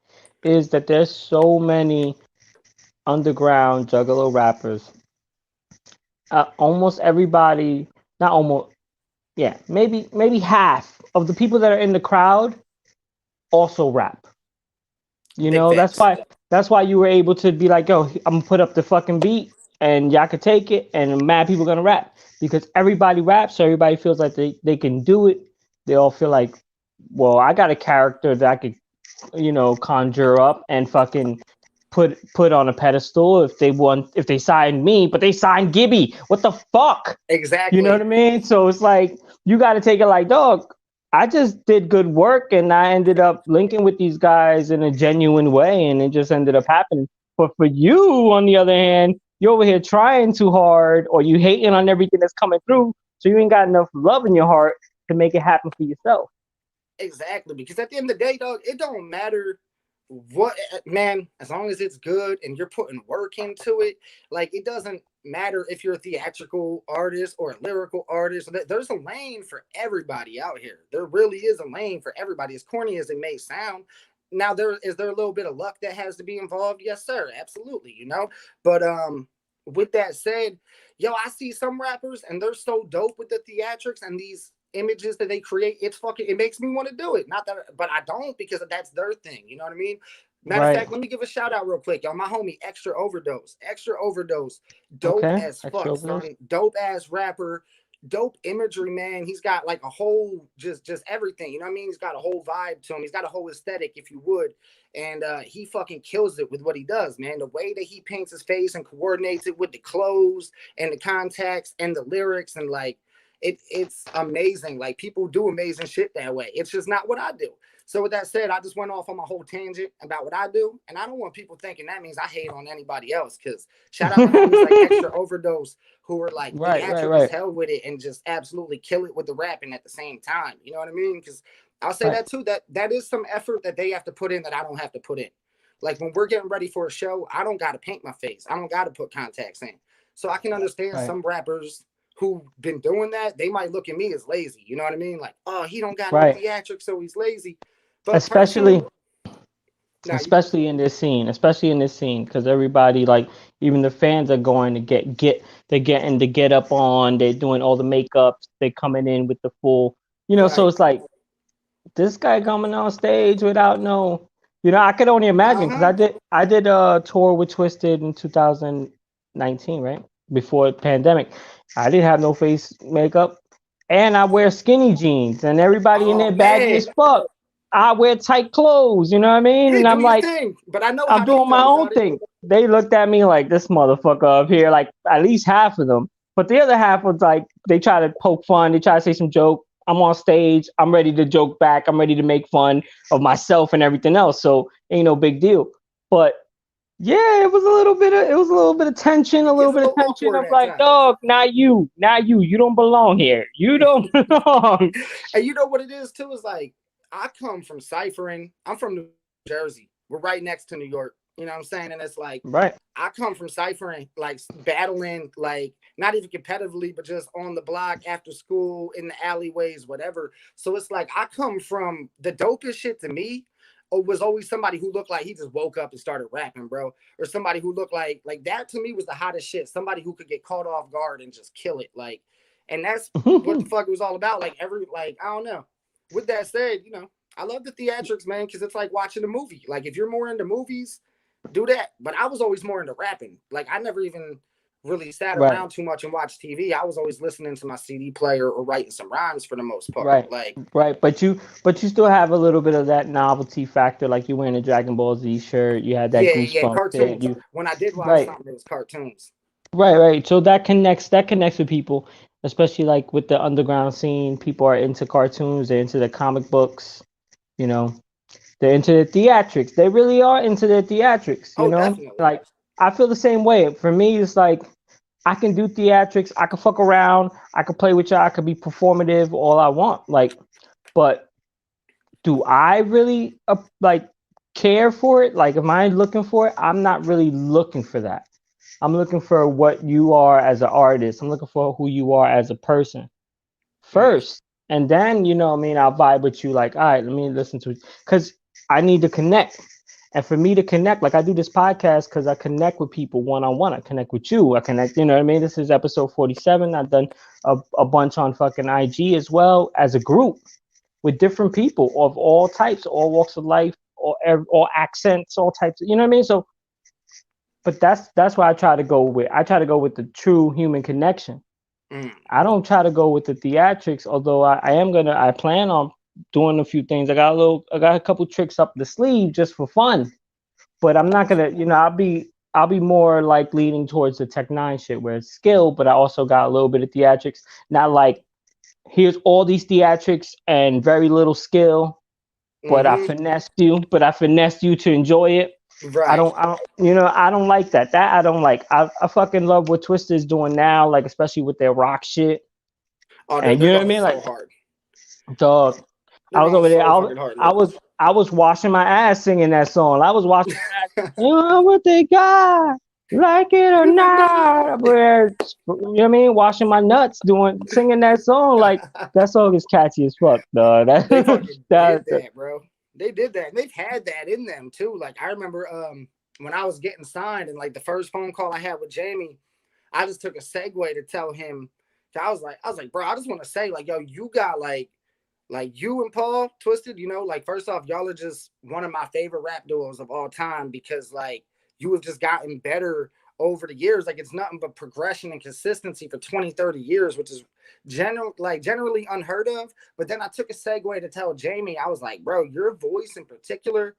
Speaker 1: is that there's so many underground juggalo rappers. Almost everybody, not almost, yeah, maybe half of the people that are in the crowd also rap. You
Speaker 2: big
Speaker 1: know,
Speaker 2: facts.
Speaker 1: that's why you were able to be like, yo, I'm gonna put up the fucking beat and y'all could take it and mad people gonna rap because everybody raps, so everybody feels like they can do it. They all feel like, well, I got a character that I could, conjure up and fucking put on a pedestal if they signed me, but they signed Gibby. What the fuck? You know what
Speaker 2: Exactly.
Speaker 1: I mean? So it's like you got to take it like, dog, I just did good work and I ended up linking with these guys in a genuine way and it just ended up happening. But for you, on the other hand, you're over here trying too hard or you hating on everything that's coming through. So you ain't got enough love in your heart to make it happen for yourself.
Speaker 2: Exactly, because at the end of the day, dog, it don't matter what, man, as long as it's good and you're putting work into it. Like it doesn't matter if you're a theatrical artist or a lyrical artist. There's a lane for everybody out here. There really is a lane for everybody. As corny as it may sound. Now, there a little bit of luck that has to be involved? Yes, sir, absolutely. But with that said, yo, I see some rappers and they're so dope with the theatrics and these images that they create. It makes me want to do it. Not that, but I don't because that's their thing. You know what I mean? Matter of
Speaker 1: Right.
Speaker 2: fact, let me give a shout out real quick, y'all. My homie, Extra Overdose, dope
Speaker 1: Okay.
Speaker 2: as
Speaker 1: Extra
Speaker 2: fuck,
Speaker 1: overdose.
Speaker 2: son. Dope ass rapper, dope imagery, man. He's got like a whole just everything. You know what I mean? He's got a whole vibe to him. He's got a whole aesthetic, if you would. And he fucking kills it with what he does, man. The way that he paints his face and coordinates it with the clothes and the contacts and the lyrics and like it's amazing. Like people do amazing shit that way. It's just not what I do. So with that said, I just went off on my whole tangent about what I do, and I don't want people thinking that means I hate on anybody else. Because shout out to homies like Extra Overdose who are like
Speaker 1: Right, right,
Speaker 2: theatric as
Speaker 1: right,
Speaker 2: hell with it and just absolutely kill it with the rapping at the same time. You know what I mean? Because I'll say
Speaker 1: right,
Speaker 2: that too. That is some effort that they have to put in that I don't have to put in. Like when we're getting ready for a show, I don't got to paint my face. I don't got to put contacts in. So I can understand
Speaker 1: right,
Speaker 2: some rappers who've been doing that, they might look at me as lazy. You know what I mean? Like, oh, he don't got no
Speaker 1: right.
Speaker 2: theatrics, so he's lazy. But
Speaker 1: especially
Speaker 2: personally, now you
Speaker 1: especially in this scene, because everybody, like, even the fans are going to they're getting the get up on, they're doing all the makeups, they're coming in with the full, so
Speaker 2: right.
Speaker 1: it's like this guy coming on stage without no, I could only imagine, because
Speaker 2: Uh-huh.
Speaker 1: I did a tour with Twisted in 2019, right before the pandemic. I didn't have no face makeup, and I wear skinny jeans, and everybody in
Speaker 2: Oh
Speaker 1: there baggy
Speaker 2: man.
Speaker 1: as fuck. I wear tight clothes, you know what I mean?
Speaker 2: Yeah,
Speaker 1: And
Speaker 2: do
Speaker 1: I'm
Speaker 2: your
Speaker 1: like,
Speaker 2: thing. But I know
Speaker 1: I'm
Speaker 2: how they
Speaker 1: doing my
Speaker 2: felt
Speaker 1: own
Speaker 2: about it.
Speaker 1: thing. They looked at me like, this motherfucker up here, like at least half of them. But the other half was like, they try to poke fun, they try to say some joke. I'm on stage, I'm ready to joke back, I'm ready to make fun of myself and everything else. So ain't no big deal. But yeah, it was a little bit of tension, a
Speaker 2: It
Speaker 1: little
Speaker 2: gets a
Speaker 1: bit of
Speaker 2: little
Speaker 1: tension
Speaker 2: awkward
Speaker 1: of
Speaker 2: at
Speaker 1: like,
Speaker 2: times.
Speaker 1: dog, not you don't belong here. You don't belong.
Speaker 2: And you know what it is too? Is like I come from ciphering. I'm from New Jersey. We're right next to New York. You know what I'm saying? And it's like
Speaker 1: Right.
Speaker 2: I come from ciphering, like battling, like not even competitively, but just on the block after school, in the alleyways, whatever. So it's like I come from the dopest shit to me. Was always somebody who looked like he just woke up and started rapping, bro, or somebody who looked like that to me was the hottest shit. Somebody who could get caught off guard and just kill it, like, and that's what the fuck it was all about. Like I don't know. With that said, I love the theatrics, man, because it's like watching a movie. Like if you're more into movies, do that. But I was always more into rapping. Like I never even really sat
Speaker 1: Right.
Speaker 2: around too much and watched TV. I was always listening to my CD player or writing some rhymes for the most part.
Speaker 1: Right,
Speaker 2: Like,
Speaker 1: right, but you still have a little bit of that novelty factor, like you wearing a Dragon Ball Z shirt, you had that
Speaker 2: yeah,
Speaker 1: goosebump fit,
Speaker 2: cartoons.
Speaker 1: you
Speaker 2: When I did watch
Speaker 1: right,
Speaker 2: something, it was cartoons.
Speaker 1: right. So that connects with people, especially like with the underground scene. People are into cartoons, they're into the comic books, you know, they're into the theatrics. They really are into their theatrics,
Speaker 2: Oh, definitely.
Speaker 1: Like I feel the same way. For me, it's like I can do theatrics, I can fuck around, I can play with y'all, I can be performative all I want, like, but do I really like care for it? Like, am I looking for it? I'm not really looking for that. I'm looking for what you are as an artist. I'm looking for who you are as a person
Speaker 2: Mm.
Speaker 1: first. And then, I'll vibe with you like, all right, let me listen to it. Because I need to connect. And for me to connect, like I do this podcast because I connect with people one on one. I connect with you. I connect, you know what I mean? This is episode 47. I've done a bunch on fucking IG as well as a group with different people of all types, all walks of life, all accents, all types. You know what I mean? So, but that's why I try to go with. I try to go with the true human connection.
Speaker 2: Mm.
Speaker 1: I don't try to go with the theatrics, although I plan on doing a few things. I got a couple tricks up the sleeve just for fun, but I'm not gonna, I'll be more like leaning towards the Tech Nine shit where it's skill, but I also got a little bit of theatrics. Not like here's all these theatrics and very little skill, but
Speaker 2: Mm-hmm.
Speaker 1: I finessed you to enjoy it.
Speaker 2: Right.
Speaker 1: I don't like that. That I don't like. I fucking love what Twista's doing now, like especially with their rock shit.
Speaker 2: Oh, they're
Speaker 1: And you
Speaker 2: they're
Speaker 1: know what I
Speaker 2: going
Speaker 1: mean? Like,
Speaker 2: so hard.
Speaker 1: dog,
Speaker 2: They're
Speaker 1: I was
Speaker 2: going
Speaker 1: over there.
Speaker 2: so fucking hard. Look.
Speaker 1: I was washing my ass singing that song. I was washing my ass. You know what they got? Like it or
Speaker 2: Good or
Speaker 1: not,
Speaker 2: not.
Speaker 1: I'm there, you know what I mean? Washing my nuts, singing that song. Like that song is catchy as fuck, dog.
Speaker 2: They
Speaker 1: That,
Speaker 2: fucking did
Speaker 1: that,
Speaker 2: that, bro. They did that. And they've had that in them too. Like I remember when I was getting signed and like the first phone call I had with Jamie, I just took a segue to tell him. I was like, bro, I just want to say, like, yo, you got like you and Paul Twisted, like first off, y'all are just one of my favorite rap duos of all time because like you have just gotten better over the years. Like it's nothing but progression and consistency for 20, 30 years, which is generally unheard of. But then I took a segue to tell Jamie, I was like, bro, your voice in particular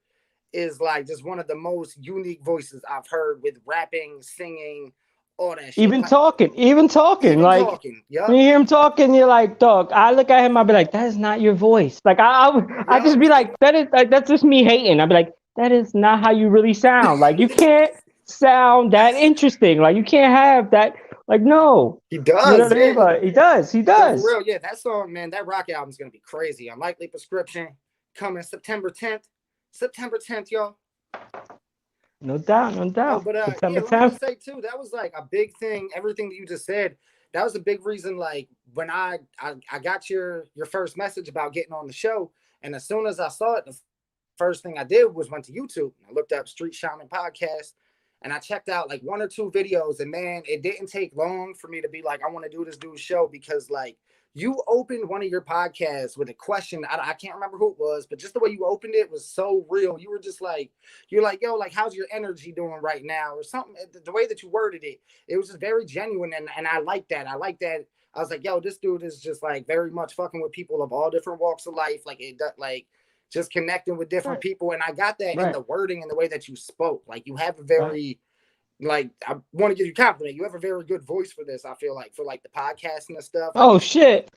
Speaker 2: is like just one of the most unique voices I've heard with rapping, singing, all that shit. Like
Speaker 1: even talking,
Speaker 2: even
Speaker 1: like
Speaker 2: talking.
Speaker 1: when
Speaker 2: Yup.
Speaker 1: you hear him talking, you're like, dog. I look at him, I'll be like, that is not your voice. Like I just
Speaker 2: Yup.
Speaker 1: be like, that is like that's just me hating. I'll be like, that is not how you really sound. Like you can't sound that interesting. Like you can't have that. Like no,
Speaker 2: He
Speaker 1: you know
Speaker 2: does,
Speaker 1: what I mean?
Speaker 2: yeah.
Speaker 1: But he does, he
Speaker 2: No, for
Speaker 1: does.
Speaker 2: real, yeah. That song, man, that rock album's gonna be crazy. Unlikely Prescription coming September 10th. September 10th, y'all.
Speaker 1: No doubt, no
Speaker 2: Oh,
Speaker 1: doubt.
Speaker 2: but
Speaker 1: September
Speaker 2: yeah, let me just
Speaker 1: 10th.
Speaker 2: say too, that was like a big thing. Everything that you just said, that was a big reason. Like when I got your first message about getting on the show, and as soon as I saw it, the first thing I did was went to YouTube. I looked up Street Shaman podcast, and I checked out like 1 or 2 videos. And man, it didn't take long for me to be like, I want to do this dude's show, because like you opened one of your podcasts with a question. I can't remember who it was, but just the way you opened it was so real. You were just like, you're like, yo, like, how's your energy doing right now, or something. The way that you worded it, it was just very genuine, and I like that. I like that. I was like, yo, this dude is just like very much fucking with people of all different walks of life. Like like just connecting with different people. And I got that in the wording and the way that you spoke. Like you have a very, like, I want to give you a compliment. You have a very good voice for this. I feel like for like the podcasting and stuff.
Speaker 1: Oh shit.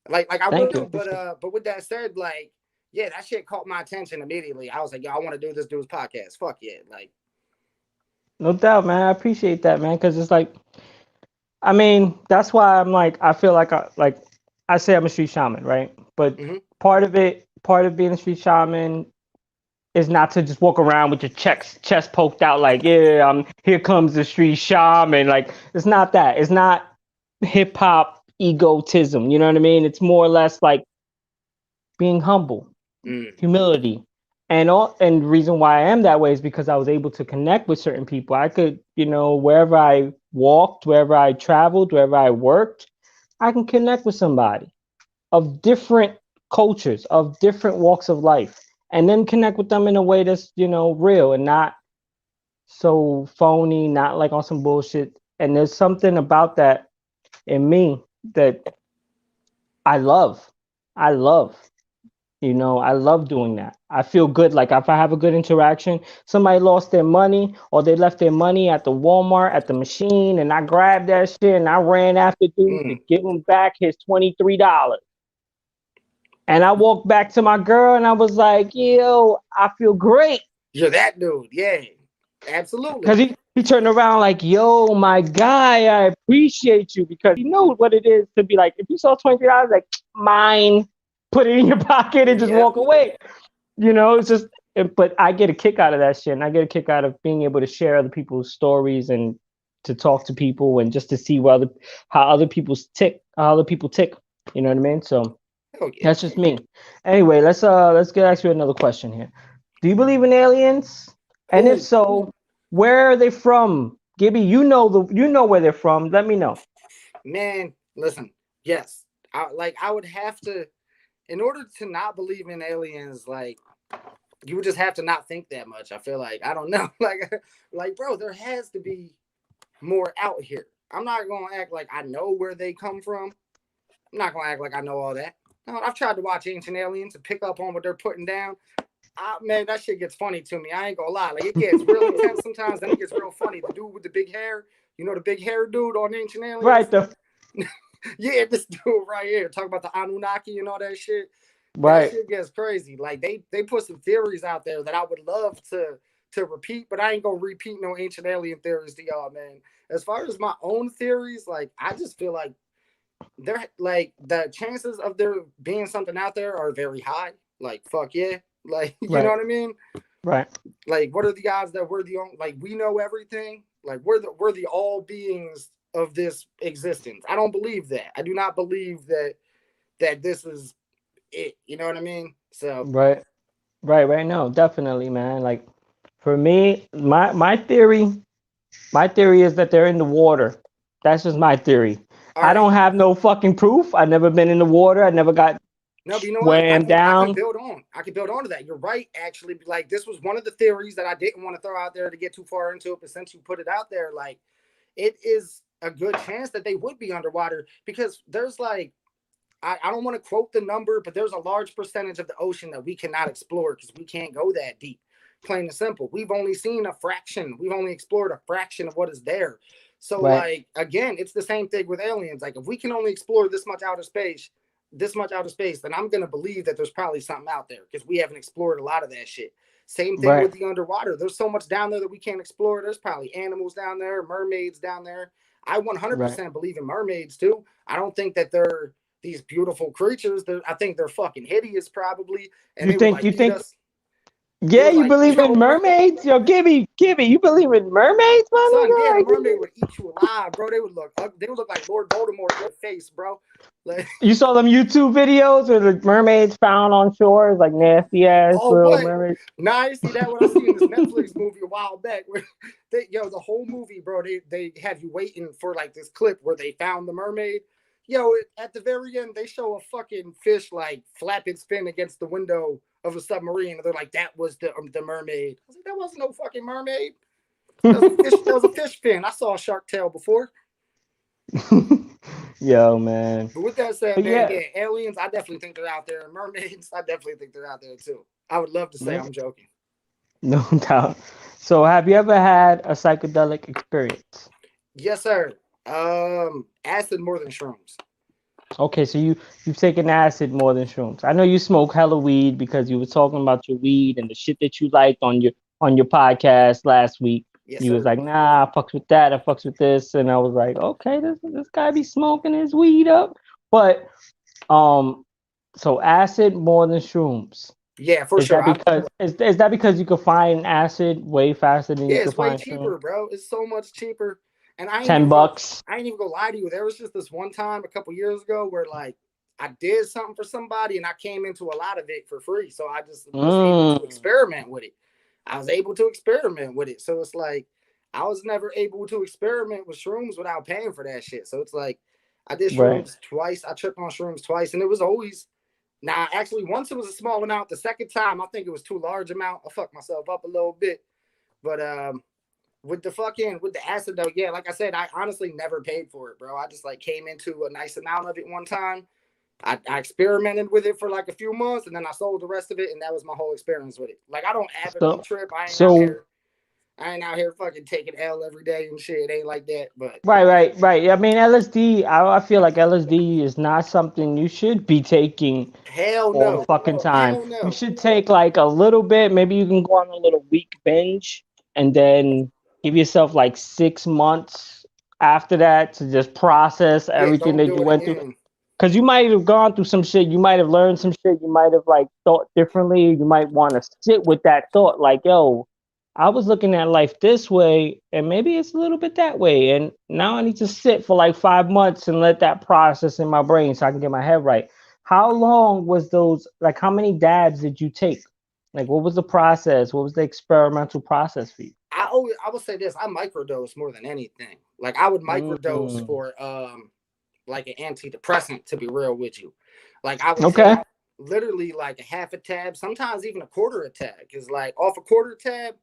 Speaker 2: Like I will, but with that said, like, yeah, that shit caught my attention immediately. I was like, yo, I want to do this dude's podcast. Fuck yeah. Like,
Speaker 1: no doubt, man. I appreciate that, man. Cause it's like, I mean, that's why I'm like, I feel like I say I'm a street shaman, right? But part of being a street shaman is not to just walk around with your chest poked out, like, yeah, here comes the street shaman. Like, it's not that. It's not hip hop egotism. You know what I mean? It's more or less like being humble, humility. And the reason why I am that way is because I was able to connect with certain people. I could, wherever I walked, wherever I traveled, wherever I worked, I can connect with somebody of different cultures, of different walks of life, and then connect with them in a way that's, real and not so phony, not like on some bullshit. And there's something about that in me that I love. I love doing that. I feel good. Like if I have a good interaction, somebody lost their money or they left their money at the Walmart at the machine, and I grabbed that shit and I ran after dude to give him back his $23. And I walked back to my girl and I was like, yo, I feel great.
Speaker 2: You're that dude. Yeah, absolutely.
Speaker 1: Because he turned around like, yo, my guy, I appreciate you, because he knows what it is to be like, if you saw $23, like, mine, put it in your pocket and just walk away. It's just, but I get a kick out of that shit. And I get a kick out of being able to share other people's stories and to talk to people and just to see how other people tick. You know what I mean? So that's just me. Anyway, let's ask you another question here. Do you believe in aliens? And if so, where are they from? Gibby, you know where they're from. Let me know.
Speaker 2: Man, listen. Yes, I would have to. In order to not believe in aliens, like, you would just have to not think that much. I feel like, I don't know, like, bro, there has to be more out here. I'm not gonna act like I know where they come from. I'm not gonna act like I know all that. No, I've tried to watch Ancient Aliens to pick up on what they're putting down. Man, that shit gets funny to me. I ain't gonna lie. Like, it gets real intense sometimes, then it gets real funny. The dude with the big hair, the big hair dude on Ancient Aliens?
Speaker 1: Right,
Speaker 2: yeah, this dude right here. Talk about the Anunnaki and all that shit.
Speaker 1: Right.
Speaker 2: That shit gets crazy. Like, they put some theories out there that I would love to repeat, but I ain't gonna repeat no ancient alien theories to y'all, man. As far as my own theories, like, I just feel like they're like, the chances of there being something out there are very high. Like, fuck yeah. Like, you know what I mean?
Speaker 1: Right.
Speaker 2: Like, what are the odds that we're the only, like, we know everything? Like, we're the all beings of this existence. I don't believe that. I do not believe that this is it. You know what I mean? So
Speaker 1: right. No, definitely, man. Like, for me, my theory is that they're in the water. That's just my theory. I don't have no fucking proof. I've never been in the water. I never got
Speaker 2: but you know what? I
Speaker 1: down.
Speaker 2: I can build on to that. You're right, actually. Like, this was one of the theories that I didn't want to throw out there to get too far into it, but since you put it out there, like, it is a good chance that they would be underwater, because there's like, I don't want to quote the number, but there's a large percentage of the ocean that we cannot explore because we can't go that deep. Plain and simple. We've only seen a fraction. We've only explored a fraction of what is there. So, like, again, it's the same thing with aliens. Like, if we can only explore this much outer space, then I'm going to believe that there's probably something out there, because we haven't explored a lot of that shit. Same thing with the underwater. There's so much down there that we can't explore. There's probably animals down there, mermaids down there. I 100% believe in mermaids too. I don't think that they're these beautiful creatures. I think they're fucking hideous, probably. And They
Speaker 1: Yeah,
Speaker 2: were
Speaker 1: you
Speaker 2: like,
Speaker 1: believe in
Speaker 2: yo, bro,
Speaker 1: mermaids? Yo, Gibby, you believe in mermaids, my
Speaker 2: son, yeah,
Speaker 1: nigga?
Speaker 2: the
Speaker 1: Like,
Speaker 2: mermaid would eat you alive, bro. They would look like Lord Voldemort in the face, bro. Like,
Speaker 1: you saw them YouTube videos where the mermaids found on shores, like nasty ass
Speaker 2: oh,
Speaker 1: little
Speaker 2: what?
Speaker 1: mermaids.
Speaker 2: Now I see that when I seen this Netflix movie a while back. Where the whole movie, bro, they have you waiting for like this clip where they found the mermaid. At the very end, they show a fucking fish like flap its fin against the window of a submarine, and they're like, "That was the mermaid." I was like, "That wasn't no fucking mermaid. That was a fish. That was a fish fin. I saw a shark tail before."
Speaker 1: Yo, man.
Speaker 2: But with that said,
Speaker 1: But
Speaker 2: man,
Speaker 1: yeah,
Speaker 2: yeah, aliens, I definitely think they're out there. Mermaids, I definitely think they're out there too. I would love to say
Speaker 1: no,
Speaker 2: I'm joking.
Speaker 1: no doubt. So, have you ever had a psychedelic experience?
Speaker 2: Yes, sir. Acid more than shrooms.
Speaker 1: Okay, so you've taken acid more than shrooms. I know you smoke hella weed because you were talking about your weed and the shit that you liked on your podcast last week.
Speaker 2: Yes,
Speaker 1: You was
Speaker 2: sir.
Speaker 1: like, nah, I fucks with that, I fucks with this, and I was like, okay, this guy be smoking his weed up. But um, so acid more than shrooms.
Speaker 2: Yeah, for
Speaker 1: Is
Speaker 2: sure.
Speaker 1: that because is that because you could find acid way faster than you
Speaker 2: Yeah,
Speaker 1: could
Speaker 2: it's way
Speaker 1: find shrooms?
Speaker 2: cheaper, bro. It's so much cheaper. And
Speaker 1: $10.
Speaker 2: I ain't even gonna lie to you. There was just this one time a couple years ago where like I did something for somebody and I came into a lot of it for free. So I just was able to
Speaker 1: Mm,
Speaker 2: experiment with it. I was able to experiment with it. So it's like I was never able to experiment with shrooms without paying for that shit. So it's like I did
Speaker 1: right.
Speaker 2: shrooms twice. I tripped on shrooms twice, and it was always now actually once it was a small amount. The second time I think it was too large amount. I fucked myself up a little bit. But with the acid though, yeah, like I said, I honestly never paid for it, bro. I just like came into a nice amount of it one time. I experimented with it for like a few months and then I sold the rest of it and that was my whole experience with it. Like I don't avidly
Speaker 1: So
Speaker 2: trip.
Speaker 1: so
Speaker 2: I ain't out here fucking taking L every day and shit. It ain't like that. But
Speaker 1: right. I mean, LSD. I feel like LSD is not something you should be taking
Speaker 2: hell
Speaker 1: all the
Speaker 2: no.
Speaker 1: fucking time.
Speaker 2: Hell
Speaker 1: You
Speaker 2: no.
Speaker 1: should take like a little bit. Maybe you can go on a little week binge, and then give yourself like 6 months after that to just process
Speaker 2: Yeah,
Speaker 1: everything
Speaker 2: don't
Speaker 1: that
Speaker 2: do
Speaker 1: you
Speaker 2: it
Speaker 1: went through.
Speaker 2: again.
Speaker 1: Because you might have gone through some shit. You might have learned some shit. You might have like thought differently. You might want to sit with that thought, like, yo, I was looking at life this way, and maybe it's a little bit that way. And now I need to sit for like 5 months and let that process in my brain so I can get my head right. How long was those? Like, how many dabs did you take? Like, what was the process? What was the experimental process for you?
Speaker 2: I would say this, I microdose more than anything. Like I would microdose
Speaker 1: Mm.
Speaker 2: for like an antidepressant to be real with you. Like I would take
Speaker 1: Okay.
Speaker 2: literally like a half a tab, sometimes even a quarter a tab. Cause like off a quarter tab,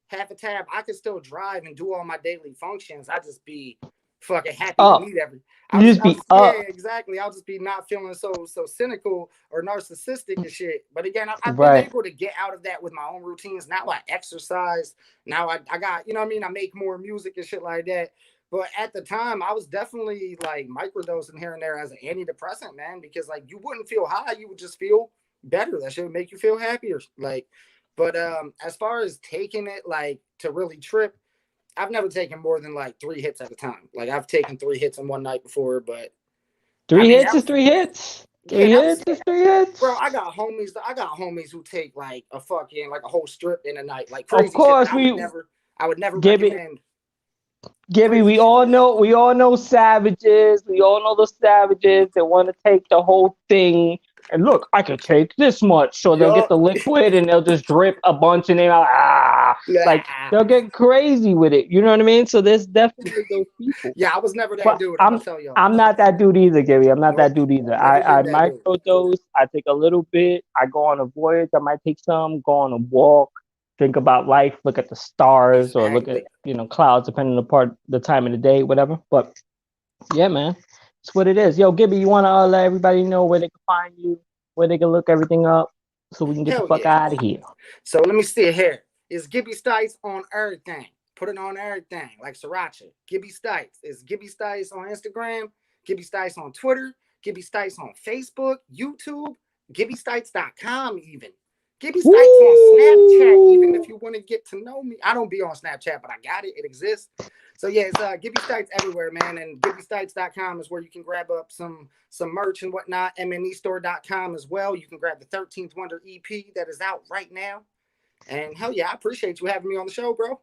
Speaker 2: half a tab, I could still drive and do all my daily functions. I just be fucking happy to
Speaker 1: Up.
Speaker 2: meet every.
Speaker 1: You just
Speaker 2: I'll
Speaker 1: be
Speaker 2: just yeah,
Speaker 1: up.
Speaker 2: exactly. I'll just be not feeling so cynical or narcissistic and shit. But again, I've been
Speaker 1: Right.
Speaker 2: able to get out of that with my own routines. Now I exercise. Now I got, you know what I mean? I make more music and shit like that. But at the time, I was definitely like microdosing here and there as an antidepressant, man, because like you wouldn't feel high, you would just feel better. That should make you feel happier. Like, but as far as taking it like to really trip, I've never taken more than like 3 hits at a time. Like I've taken 3 hits in one night before, but I
Speaker 1: Three
Speaker 2: mean
Speaker 1: hits
Speaker 2: that
Speaker 1: is
Speaker 2: was
Speaker 1: three hits.
Speaker 2: yeah,
Speaker 1: Three
Speaker 2: that was
Speaker 1: hits is three
Speaker 2: bro.
Speaker 1: hits.
Speaker 2: I got homies who take like a fucking like a whole strip in a night, like
Speaker 1: Of
Speaker 2: crazy shit that
Speaker 1: course, we
Speaker 2: I would never
Speaker 1: Gibby,
Speaker 2: recommend
Speaker 1: Gibby,
Speaker 2: crazy shit.
Speaker 1: we all know savages. We all know the savages that want to take the whole thing. And look, I could take this much, so they'll get
Speaker 2: Yup.
Speaker 1: the liquid and they'll just drip a bunch, and they're like they'll get crazy with it. You know what I mean? So there's definitely those people.
Speaker 2: Yeah, I was never that
Speaker 1: But
Speaker 2: dude. I'm gonna tell y'all.
Speaker 1: I'm not that dude either, Gibby. I'm not that
Speaker 2: Nope,
Speaker 1: dude either.
Speaker 2: never
Speaker 1: I
Speaker 2: been that dude.
Speaker 1: microdose. I take a little bit. I go on a voyage. I might take some. Go on a walk. Think about life. Look at the stars or look at
Speaker 2: Exactly.
Speaker 1: clouds, depending on the time of the day, whatever. But yeah, man, it's what it is. Yo, Gibby, you want to let everybody know where they can find you, where they can look everything up, so we can get the
Speaker 2: Hell
Speaker 1: fuck
Speaker 2: yeah.
Speaker 1: out of here.
Speaker 2: So let me see here. Is Gibby Stites on everything? Put it on everything, like Sriracha. Gibby Stites. Is Gibby Stites on Instagram? Gibby Stites on Twitter? Gibby Stites on Facebook, YouTube, GibbyStites.com even. Gibby Stites on Snapchat even if
Speaker 1: Woo!
Speaker 2: you want to get to know me. I don't be on Snapchat, but I got it. It exists. So yeah, it's Gibby Stites everywhere, man. And GibbyStites.com is where you can grab up some merch and whatnot. MNEstore.com as well. You can grab the 13th Wonder EP that is out right now. And hell yeah, I appreciate you having me on the show, bro.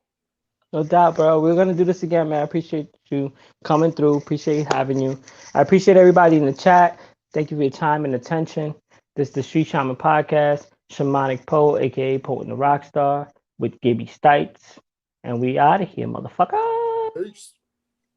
Speaker 1: No doubt, bro. We're gonna do this again, man. I appreciate you coming through. Appreciate having you. I appreciate everybody in the chat. Thank you for your time and attention. This is the Street Shaman podcast, Shamanic Poet, aka Poet and the Rockstar, with Gibby Stites. And we out of here, motherfucker.
Speaker 2: Peace.